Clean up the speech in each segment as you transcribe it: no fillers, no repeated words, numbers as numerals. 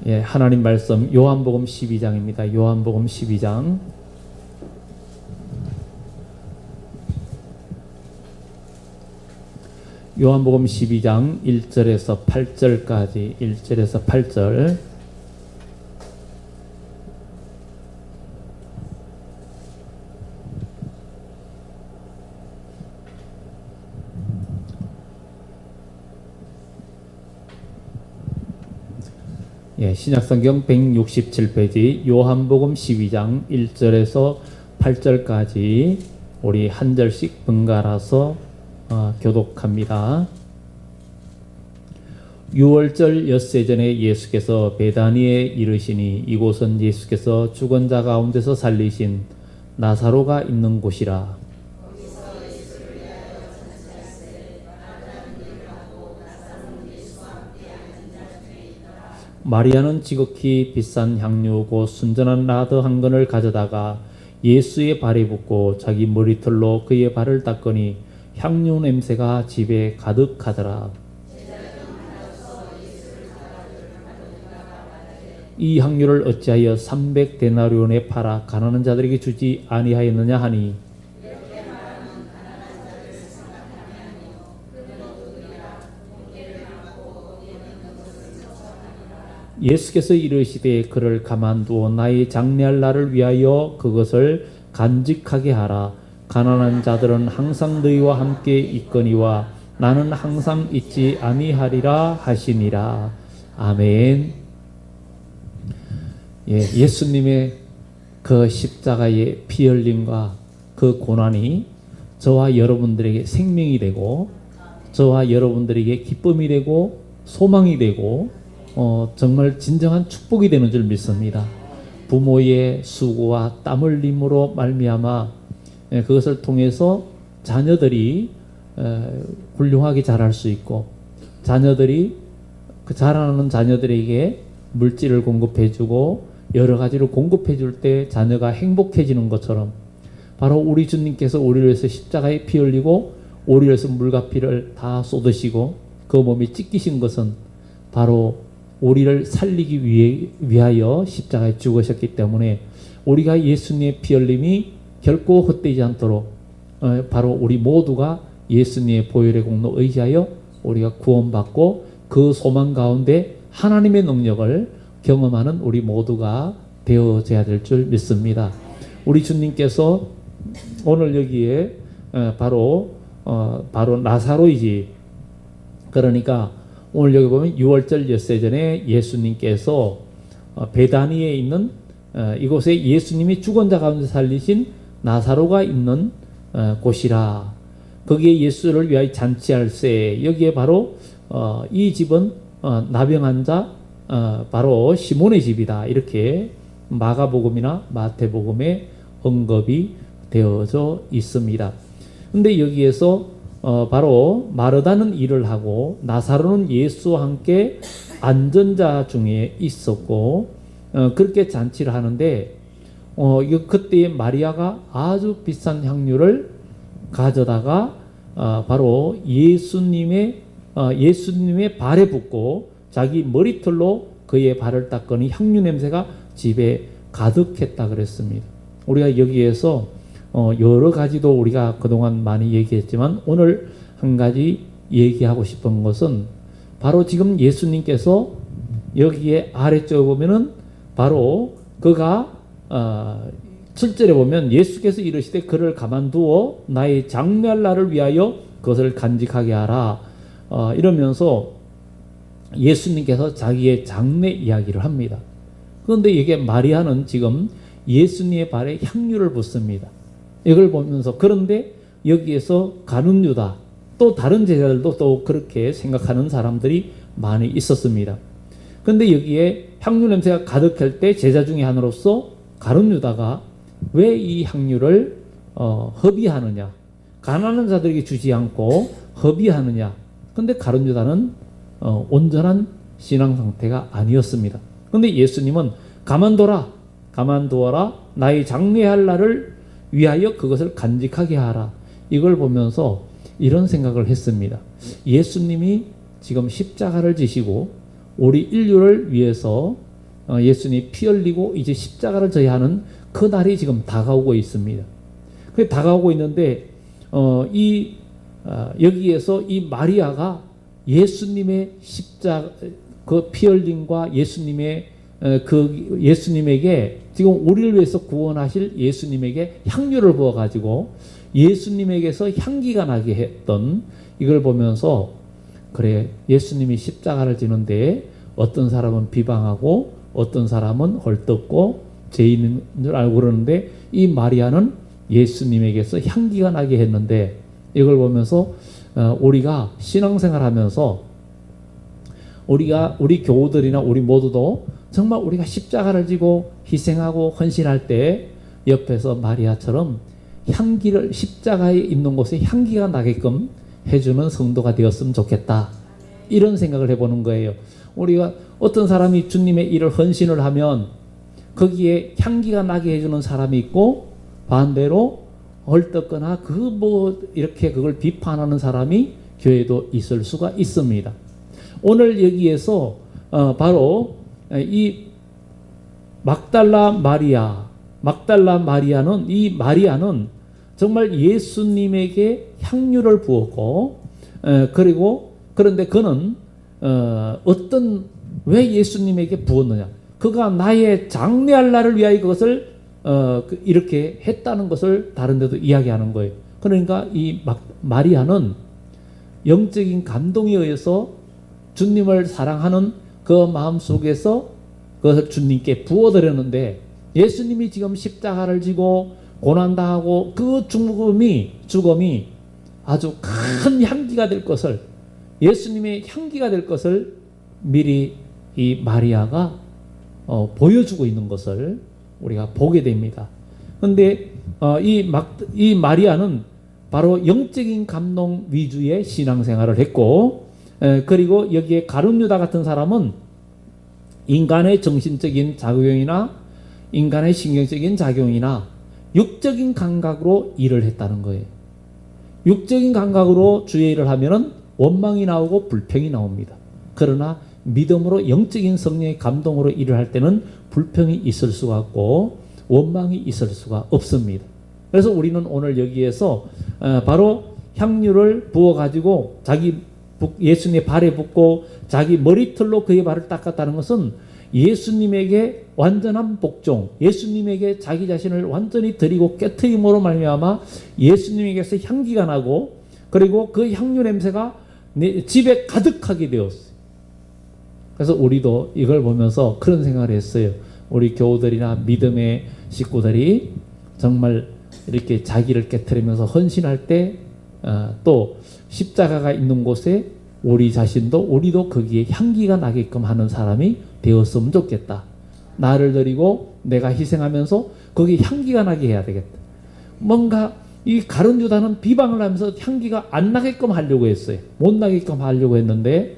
예, 하나님 말씀 요한복음 12장입니다. 요한복음 12장. 요한복음 12장 1절에서 8절까지 1절에서 8절. 예, 신약성경 167페이지 요한복음 12장 1절에서 8절까지 우리 한 절씩 번갈아서 교독합니다. 6월절 엿새 전에 예수께서 베다니에 이르시니 이곳은 예수께서 죽은 자 가운데서 살리신 나사로가 있는 곳이라. 마리아는 지극히 비싼 향유 곧 순전한 나드 한 근을 가져다가 예수의 발에 붓고 자기 머리털로 그의 발을 닦으니 향유 냄새가 집에 가득하더라. 이 향유를 어찌하여 300데나리온에 팔아 가난한 자들에게 주지 아니하였느냐 하니, 예수께서 이르시되 그를 가만두어 나의 장례할 날을 위하여 그것을 간직하게 하라. 가난한 자들은 항상 너희와 함께 있거니와 나는 항상 있지 아니하리라 하시니라. 아멘. 예, 예수님의 그 십자가의 피 흘림과 그 고난이 저와 여러분들에게 생명이 되고 저와 여러분들에게 기쁨이 되고 소망이 되고 정말 진정한 축복이 되는 줄 믿습니다. 부모의 수고와 땀 흘림으로 말미암아 그것을 통해서 자녀들이 훌륭하게 자랄 수 있고, 자녀들이 그 자라는 자녀들에게 물질을 공급해주고 여러 가지를 공급해줄 때 자녀가 행복해지는 것처럼, 바로 우리 주님께서 우리를 위해서 십자가에 피 흘리고 우리를 위해서 물과 피를 다 쏟으시고 그 몸이 찢기신 것은 바로 우리를 살리기 위하여 십자가에 죽으셨기 때문에 우리가 예수님의 피 흘림이 결코 헛되지 않도록 바로 우리 모두가 예수님의 보혈의 공로 의지하여 우리가 구원받고 그 소망 가운데 하나님의 능력을 경험하는 우리 모두가 되어져야 될 줄 믿습니다. 우리 주님께서 오늘 여기에 바로 나사로이지, 그러니까 오늘 여기 보면 6월절 엿새 전에 예수님께서 베다니에 있는 이곳에 예수님이 죽은 자 가운데 살리신 나사로가 있는 곳이라. 거기에 예수를 위하여 잔치할세. 여기에 바로 이 집은 나병한 자 바로 시몬의 집이다. 이렇게 마가복음이나 마태복음에 언급이 되어져 있습니다. 근데 여기에서 바로 마르다는 일을 하고 나사로는 예수와 함께 안전자 중에 있었고 그렇게 잔치를 하는데 그때 마리아가 아주 비싼 향유를 가져다가 바로 예수님의 발에 붓고 자기 머리털로 그의 발을 닦으니 향유 냄새가 집에 가득했다 그랬습니다. 우리가 여기에서 여러 가지도 우리가 그동안 많이 얘기했지만 오늘 한 가지 얘기하고 싶은 것은 바로 지금 예수님께서 여기에 아래쪽에 보면은 바로 그가 7절에 보면 예수께서 이르시되 그를 가만두어 나의 장례할 날을 위하여 그것을 간직하게 하라 이러면서 예수님께서 자기의 장례 이야기를 합니다. 그런데 이게 마리아는 지금 예수님의 발에 향유를 붓습니다. 이걸 보면서, 그런데 여기에서 가룟 유다, 또 다른 제자들도 또 그렇게 생각하는 사람들이 많이 있었습니다. 그런데 여기에 향유 냄새가 가득할 때 제자 중에 하나로서 가룟 유다가 왜 이 향유를 허비하느냐, 가난한 자들에게 주지 않고 허비하느냐. 그런데 가룟 유다는 온전한 신앙 상태가 아니었습니다. 그런데 예수님은 가만두어라 나의 장례할 날을 위하여 그것을 간직하게 하라. 이걸 보면서 이런 생각을 했습니다. 예수님이 지금 십자가를 지시고 우리 인류를 위해서 예수님이 피 흘리고 이제 십자가를 져야 하는 그 날이 지금 다가오고 있습니다. 그 다가오고 있는데 여기에서 이 마리아가 예수님의 십자가 그 피 흘림과 예수님의 그 예수님에게 지금 우리를 위해서 구원하실 예수님에게 향유를 부어 가지고 예수님에게서 향기가 나게 했던 이걸 보면서 그래 예수님이 십자가를 지는데 어떤 사람은 비방하고 어떤 사람은 헐뜯고 죄인인 줄 알고 그러는데 이 마리아는 예수님에게서 향기가 나게 했는데 이걸 보면서 우리가 신앙생활하면서 우리 교우들이나 우리 모두도 정말 우리가 십자가를 지고 희생하고 헌신할 때 옆에서 마리아처럼 향기를 십자가에 있는 곳에 향기가 나게끔 해주는 성도가 되었으면 좋겠다. 이런 생각을 해보는 거예요. 우리가 어떤 사람이 주님의 일을 헌신을 하면 거기에 향기가 나게 해주는 사람이 있고 반대로 헐뜯거나 이렇게 그걸 비판하는 사람이 교회도 있을 수가 있습니다. 오늘 여기에서 바로 이 막달라 마리아는 이 마리아는 정말 예수님에게 향유를 부었고 그런데 그는 왜 예수님에게 부었느냐? 그가 나의 장례할 날을 위하여 그것을 이렇게 했다는 것을 다른 데도 이야기하는 거예요. 그러니까 이 마리아는 영적인 감동에 의해서 주님을 사랑하는 그 마음 속에서 그것을 주님께 부어드렸는데 예수님이 지금 십자가를 지고 고난당하고 그 죽음이 아주 큰 향기가 될 것을 예수님의 향기가 될 것을 미리 이 마리아가 보여주고 있는 것을 우리가 보게 됩니다. 그런데 이 마리아는 바로 영적인 감동 위주의 신앙생활을 했고 그리고 여기에 가룟유다 같은 사람은 인간의 정신적인 작용이나 인간의 신경적인 작용이나 육적인 감각으로 일을 했다는 거예요. 육적인 감각으로 주의 일을 하면은 원망이 나오고 불평이 나옵니다. 그러나 믿음으로 영적인 성령의 감동으로 일을 할 때는 불평이 있을 수가 없고 원망이 있을 수가 없습니다. 그래서 우리는 오늘 여기에서 바로 향유를 부어가지고 예수님의 발에 붓고 자기 머리털로 그의 발을 닦았다는 것은 예수님에게 완전한 복종, 예수님에게 자기 자신을 완전히 드리고 깨트림으로 말미암아 예수님에게서 향기가 나고 그리고 그 향유 냄새가 내 집에 가득하게 되었어요. 그래서 우리도 이걸 보면서 그런 생각을 했어요. 우리 교우들이나 믿음의 식구들이 정말 이렇게 자기를 깨트리면서 헌신할 때 또 십자가가 있는 곳에 우리도 거기에 향기가 나게끔 하는 사람이 되었으면 좋겠다. 나를 드리고 내가 희생하면서 거기에 향기가 나게 해야 되겠다. 뭔가 이 가룟 유다는 비방을 하면서 향기가 안 나게끔 하려고 했어요. 못 나게끔 하려고 했는데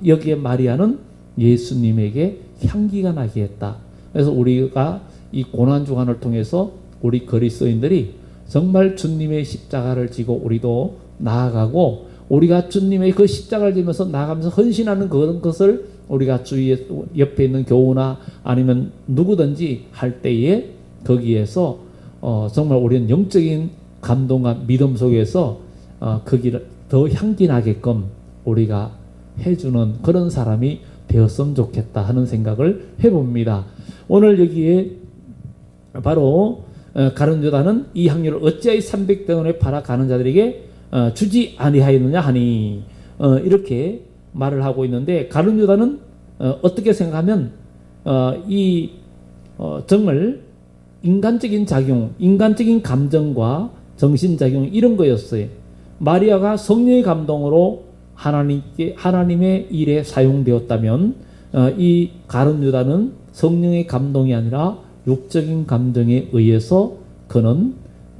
여기에 마리아는 예수님에게 향기가 나게 했다. 그래서 우리가 이 고난주간을 통해서 우리 그리스도인들이 정말 주님의 십자가를 지고 우리도 나아가고 우리가 주님의 그 십자가를 지면서 나아가면서 헌신하는 그런 것을 우리가 주위에 옆에 있는 교우나 아니면 누구든지 할 때에 거기에서 정말 우리는 영적인 감동과 믿음 속에서 거기를 더 향기 나게끔 우리가 해주는 그런 사람이 되었으면 좋겠다 하는 생각을 해봅니다. 오늘 여기에 바로 가룟 유다는 이 향유를 어찌하여 300데나리온에 팔아 가는 자들에게 주지 아니하였느냐 하니 이렇게 말을 하고 있는데 가룟 유다는 어떻게 생각하면 정말 인간적인 작용, 인간적인 감정과 정신작용 이런 거였어요. 마리아가 성령의 감동으로 하나님의 일에 사용되었다면 이 가룟 유다는 성령의 감동이 아니라 육적인 감정에 의해서 그는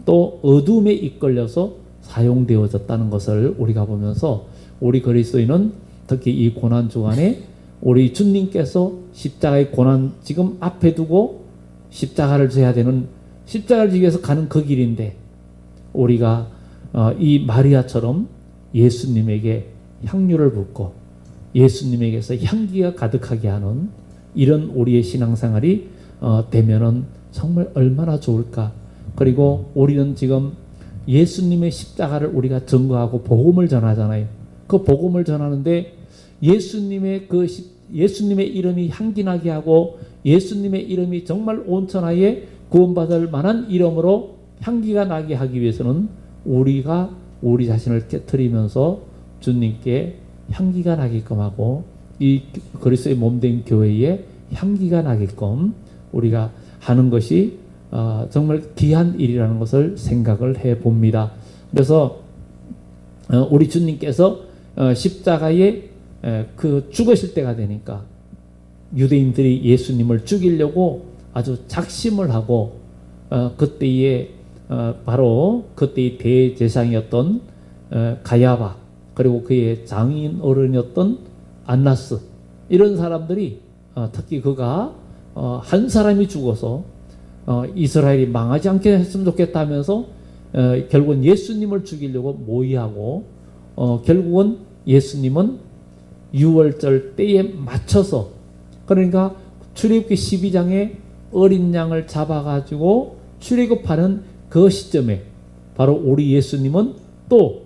또 어둠에 이끌려서 사용되어졌다는 것을 우리가 보면서 우리 그리스도인은 특히 이 고난주간에 우리 주님께서 십자가의 고난 지금 앞에 두고 십자가를 져야 되는 십자가를 지기 위해서 가는 그 길인데 우리가 이 마리아처럼 예수님에게 향유를 붓고 예수님에게서 향기가 가득하게 하는 이런 우리의 신앙생활이 되면은 정말 얼마나 좋을까. 그리고 우리는 지금 예수님의 십자가를 우리가 증거하고 복음을 전하잖아요. 그 복음을 전하는데 예수님의 예수님의 이름이 향기나게 하고 예수님의 이름이 정말 온 천하에 구원받을 만한 이름으로 향기가 나게 하기 위해서는 우리가 우리 자신을 깨트리면서 주님께 향기가 나게끔 하고 이 그리스도의 몸된 교회에 향기가 나게끔 우리가 하는 것이 정말 귀한 일이라는 것을 생각을 해 봅니다. 그래서 우리 주님께서 십자가에 죽으실 때가 되니까 유대인들이 예수님을 죽이려고 아주 작심을 하고 그때의 바로 그때의 대제사장이었던 가야바 그리고 그의 장인 어른이었던 안나스 이런 사람들이 특히 그가 한 사람이 죽어서 이스라엘이 망하지 않게 했으면 좋겠다면서 결국은 예수님을 죽이려고 모의하고 결국은 예수님은 유월절 때에 맞춰서 그러니까 출애굽기 12장에 어린 양을 잡아가지고 출애굽하는 그 시점에 바로 우리 예수님은 또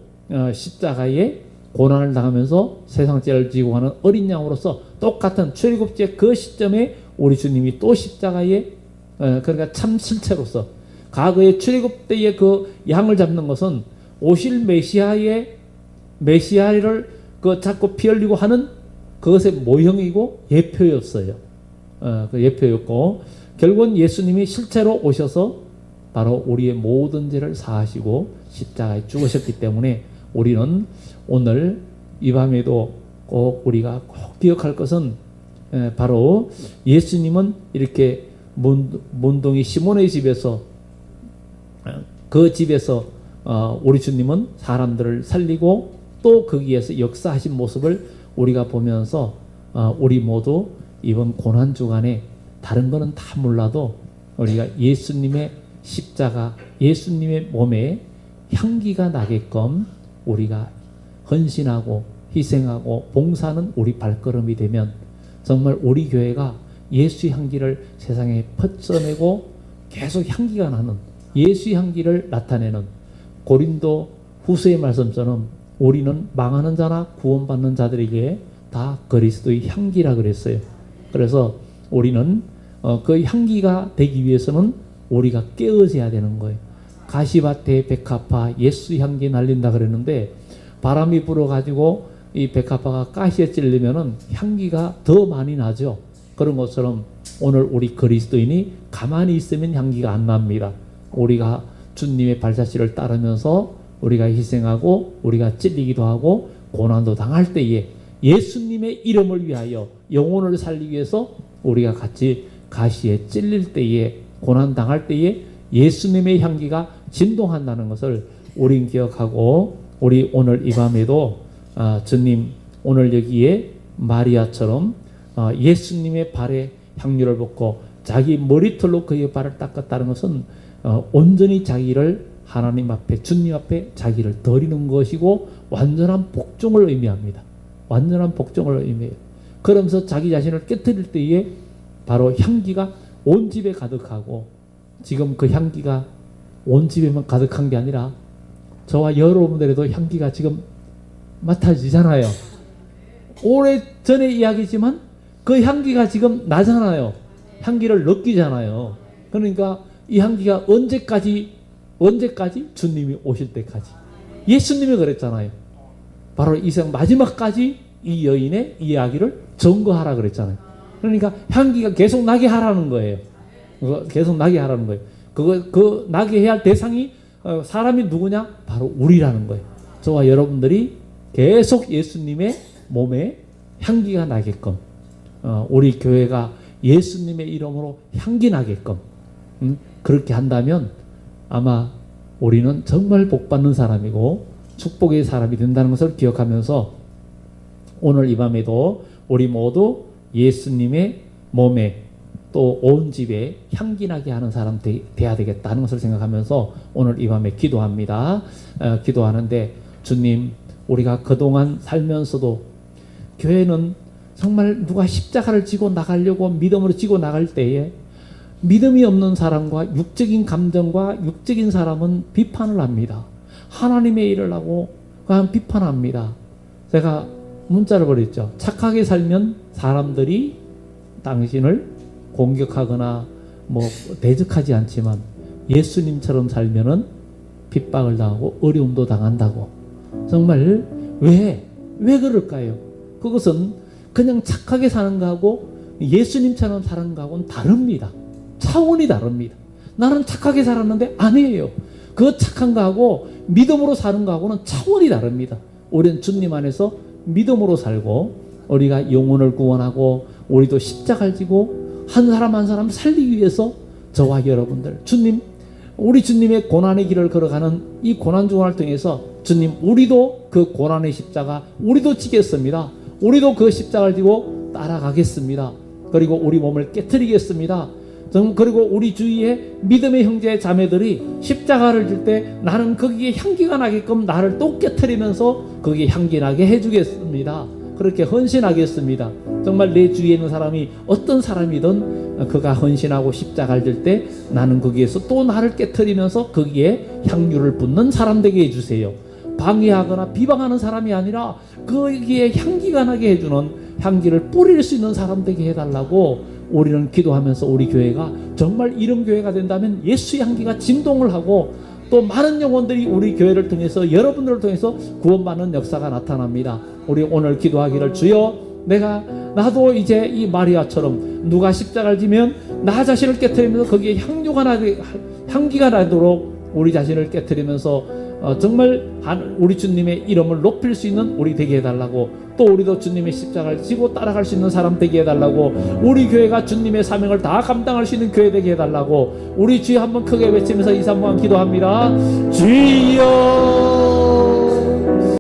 십자가에 고난을 당하면서 세상죄를 지고 가는 어린 양으로서 똑같은 출애굽제 그 시점에 우리 주님이 또 십자가에 그러니까 참 실체로서 과거의 출애굽 때의 그 양을 잡는 것은 오실 메시아를 그 잡고 피 흘리고 하는 그것의 모형이고 예표였어요. 그 예표였고 결국은 예수님이 실제로 오셔서 바로 우리의 모든 죄를 사하시고 십자가에 죽으셨기 때문에 우리는 오늘 이 밤에도 꼭 우리가 꼭 기억할 것은 바로 예수님은 이렇게 문둥이 시몬의 집에서 그 집에서 우리 주님은 사람들을 살리고 또 거기에서 역사하신 모습을 우리가 보면서 우리 모두 이번 고난 주간에 다른 거는 다 몰라도 우리가 예수님의 십자가, 예수님의 몸에 향기가 나게끔 우리가 헌신하고 희생하고 봉사하는 우리 발걸음이 되면 정말 우리 교회가 예수의 향기를 세상에 퍼져내고 계속 향기가 나는 예수의 향기를 나타내는 고린도 후서의 말씀처럼 우리는 망하는 자나 구원받는 자들에게 다 그리스도의 향기라 그랬어요. 그래서 우리는 그 향기가 되기 위해서는 우리가 깨어져야 되는 거예요. 가시밭에 백합화 예수 향기 날린다 그랬는데 바람이 불어가지고 이 백합화가 가시에 찔리면은 향기가 더 많이 나죠. 그런 것처럼 오늘 우리 그리스도인이 가만히 있으면 향기가 안 납니다. 우리가 주님의 발자취를 따르면서 우리가 희생하고 우리가 찔리기도 하고 고난도 당할 때에 예수님의 이름을 위하여 영혼을 살리기 위해서 우리가 같이 가시에 찔릴 때에 고난 당할 때에 예수님의 향기가 진동한다는 것을 우린 기억하고 우리 오늘 이 밤에도 주님 오늘 여기에 마리아처럼 예수님의 발에 향유를 붓고 자기 머리털로 그의 발을 닦았다는 것은 온전히 자기를 하나님 앞에 주님 앞에 자기를 드리는 것이고 완전한 복종을 의미합니다. 완전한 복종을 의미해요. 그러면서 자기 자신을 깨뜨릴 때에 바로 향기가 온 집에 가득하고 지금 그 향기가 온 집에만 가득한 게 아니라 저와 여러분들에도 향기가 지금 맡아지잖아요. 오래전의 이야기지만 그 향기가 지금 나잖아요. 향기를 느끼잖아요. 그러니까 이 향기가 언제까지 주님이 오실 때까지. 예수님이 그랬잖아요. 바로 이 세상 마지막까지 이 여인의 이야기를 증거하라 그랬잖아요. 그러니까 향기가 계속 나게 하라는 거예요. 계속 나게 하라는 거예요. 그 나게 해야 할 대상이 사람이 누구냐? 바로 우리라는 거예요. 저와 여러분들이 계속 예수님의 몸에 향기가 나게끔 우리 교회가 예수님의 이름으로 향기 나게끔 그렇게 한다면 아마 우리는 정말 복받는 사람이고 축복의 사람이 된다는 것을 기억하면서 오늘 이 밤에도 우리 모두 예수님의 몸에 또 온 집에 향기 나게 하는 사람 돼야 되겠다는 것을 생각하면서 오늘 이 밤에 기도합니다. 기도하는데 주님 우리가 그동안 살면서도 교회는 정말 누가 십자가를 지고 나가려고 믿음으로 지고 나갈 때에 믿음이 없는 사람과 육적인 감정과 육적인 사람은 비판을 합니다. 하나님의 일을 하고 그냥 비판합니다. 제가 문자를 보냈죠. 착하게 살면 사람들이 당신을 공격하거나 뭐 대적하지 않지만 예수님처럼 살면은 핍박을 당하고 어려움도 당한다고. 정말 왜 그럴까요? 그것은 그냥 착하게 사는 거하고 예수님처럼 사는 거하고는 다릅니다. 차원이 다릅니다. 나는 착하게 살았는데 아니에요. 그 착한 거하고 믿음으로 사는 거하고는 차원이 다릅니다. 우리는 주님 안에서 믿음으로 살고 우리가 영혼을 구원하고 우리도 십자가를 지고 한 사람 한 사람 살리기 위해서 저와 여러분들 우리 주님의 고난의 길을 걸어가는 이 고난중환을 통해서 주님 우리도 그 고난의 십자가 우리도 지겠습니다. 우리도 그 십자가를 지고 따라가겠습니다. 그리고 우리 몸을 깨트리겠습니다. 그리고 우리 주위에 믿음의 형제 자매들이 십자가를 질 때 나는 거기에 향기가 나게끔 나를 또 깨트리면서 거기에 향기 나게 해주겠습니다. 그렇게 헌신하겠습니다. 정말 내 주위에 있는 사람이 어떤 사람이든 그가 헌신하고 십자가를 질 때 나는 거기에서 또 나를 깨트리면서 거기에 향유를 붓는 사람 되게 해주세요. 방해하거나 비방하는 사람이 아니라 거기에 향기가 나게 해주는 향기를 뿌릴 수 있는 사람 되게 해달라고 우리는 기도하면서 우리 교회가 정말 이런 교회가 된다면 예수 향기가 진동을 하고 또 많은 영혼들이 우리 교회를 통해서 여러분들을 통해서 구원받는 역사가 나타납니다. 우리 오늘 기도하기를 주여 나도 이제 이 마리아처럼 누가 십자가를 지면 나 자신을 깨트리면서 거기에 향기가 나도록 우리 자신을 깨트리면서 정말 우리 주님의 이름을 높일 수 있는 우리 되게 해달라고 또 우리도 주님의 십자가를 지고 따라갈 수 있는 사람 되게 해달라고 우리 교회가 주님의 사명을 다 감당할 수 있는 교회 되게 해달라고 우리 주여 한번 크게 외치면서 2, 3번 기도합니다. 주여